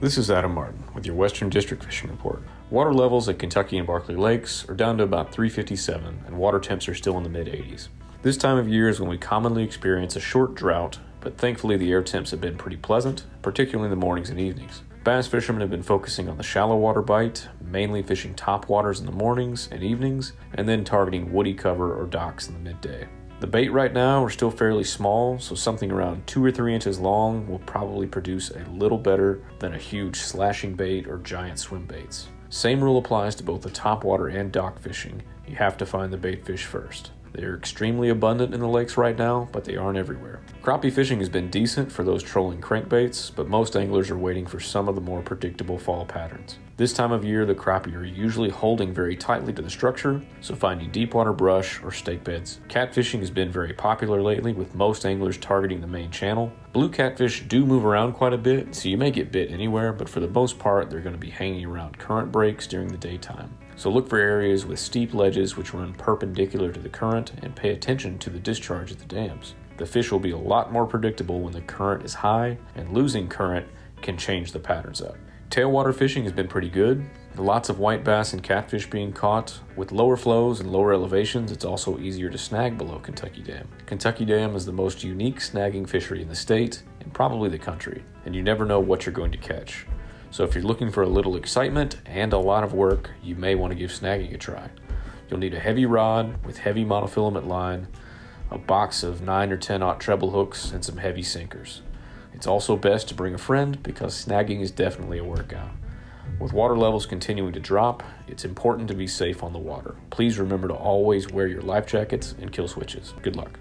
This is Adam Martin with your Western District Fishing Report. Water levels at Kentucky and Barkley Lakes are down to about 357, and water temps are still in the mid-80s. This time of year is when we commonly experience a short drought, but thankfully the air temps have been pretty pleasant, particularly in the mornings and evenings. Bass fishermen have been focusing on the shallow water bite, mainly fishing top waters in the mornings and evenings, and then targeting woody cover or docks in the midday. The bait right now are still fairly small, so something around 2 or 3 inches long will probably produce a little better than a huge slashing bait or giant swim baits. Same rule applies to both the topwater and dock fishing. You have to find the bait fish first. They are extremely abundant in the lakes right now, but they aren't everywhere. Crappie fishing has been decent for those trolling crankbaits, but most anglers are waiting for some of the more predictable fall patterns. This time of year, the crappie are usually holding very tightly to the structure, so finding deep water brush or stake beds. Catfishing has been very popular lately, with most anglers targeting the main channel. Blue catfish do move around quite a bit, so you may get bit anywhere, but for the most part, they're going to be hanging around current breaks during the daytime. So look for areas with steep ledges which run perpendicular to the current, and pay attention to the discharge at the dams. The fish will be a lot more predictable when the current is high, and losing current can change the patterns up. Tailwater fishing has been pretty good. Lots of white bass and catfish being caught. With lower flows and lower elevations, it's also easier to snag below Kentucky Dam. Kentucky Dam is the most unique snagging fishery in the state, and probably the country, and you never know what you're going to catch. So if you're looking for a little excitement and a lot of work, you may want to give snagging a try. You'll need a heavy rod with heavy monofilament line, a box of 9 or 10/0 treble hooks, and some heavy sinkers. It's also best to bring a friend because snagging is definitely a workout. With water levels continuing to drop, it's important to be safe on the water. Please remember to always wear your life jackets and kill switches. Good luck.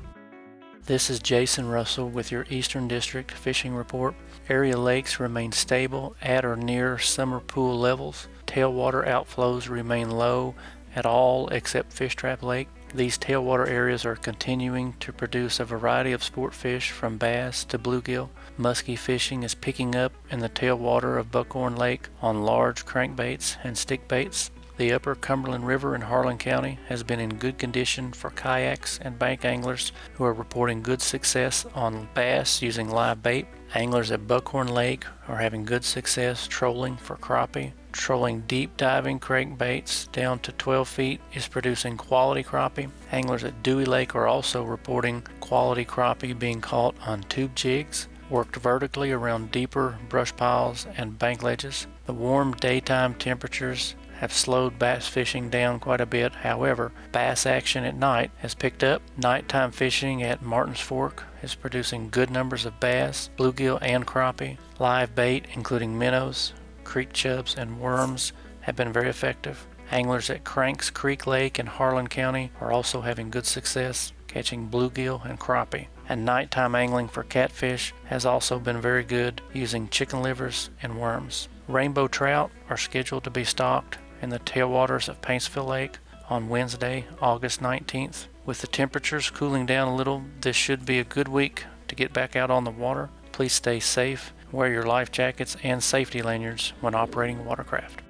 This is Jason Russell with your Eastern District Fishing Report. Area lakes remain stable at or near summer pool levels. Tailwater outflows remain low at all except Fish Trap Lake. These tailwater areas are continuing to produce a variety of sport fish from bass to bluegill. Muskie fishing is picking up in the tailwater of Buckhorn Lake on large crankbaits and stick baits. The upper Cumberland River in Harlan County has been in good condition for kayaks and bank anglers who are reporting good success on bass using live bait. Anglers at Buckhorn Lake are having good success trolling for crappie. Trolling deep diving crankbaits down to 12 feet is producing quality crappie. Anglers at Dewey Lake are also reporting quality crappie being caught on tube jigs, worked vertically around deeper brush piles and bank ledges. The warm daytime temperatures have slowed bass fishing down quite a bit. However, bass action at night has picked up. Nighttime fishing at Martin's Fork is producing good numbers of bass, bluegill, and crappie. Live bait, including minnows, creek chubs, and worms, have been very effective. Anglers at Cranks Creek Lake in Harlan County are also having good success catching bluegill and crappie. And nighttime angling for catfish has also been very good using chicken livers and worms. Rainbow trout are scheduled to be stocked in the tailwaters of Paintsville Lake on Wednesday, August 19th. With the temperatures cooling down a little, this should be a good week to get back out on the water. Please stay safe, wear your life jackets and safety lanyards when operating watercraft.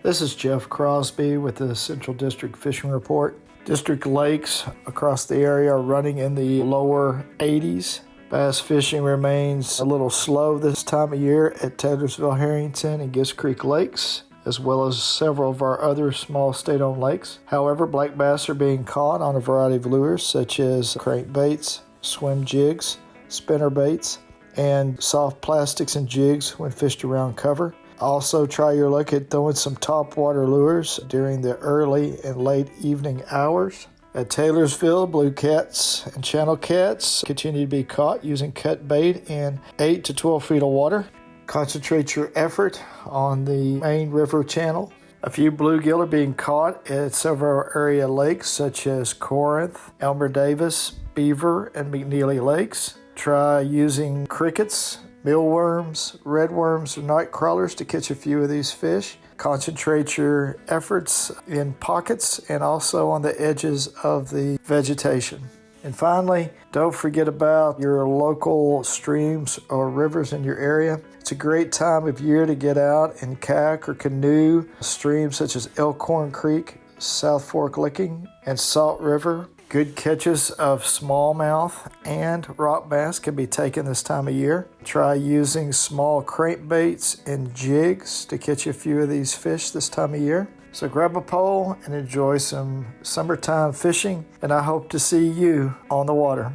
This is Jeff Crosby with the Central District Fishing Report. District lakes across the area are running in the lower 80s. Bass fishing remains a little slow this time of year at Taylorsville, Harrington, and Gist Creek Lakes, as well as several of our other small state-owned lakes. However, black bass are being caught on a variety of lures such as crankbaits, swim jigs, spinner baits, and soft plastics and jigs when fished around cover. Also, try your luck at throwing some topwater lures during the early and late evening hours. At Taylorsville, blue cats and channel cats continue to be caught using cut bait in 8 to 12 feet of water. Concentrate your effort on the main river channel. A few bluegill are being caught at several area lakes such as Corinth, Elmer Davis, Beaver, and McNeely Lakes. Try using crickets, mealworms, redworms, or night crawlers to catch a few of these fish. Concentrate your efforts in pockets and also on the edges of the vegetation. And finally, don't forget about your local streams or rivers in your area. It's a great time of year to get out and kayak or canoe streams such as Elkhorn Creek, South Fork Licking, and Salt River. Good catches of smallmouth and rock bass can be taken this time of year. Try using small crankbaits and jigs to catch a few of these fish this time of year. So grab a pole and enjoy some summertime fishing, and I hope to see you on the water.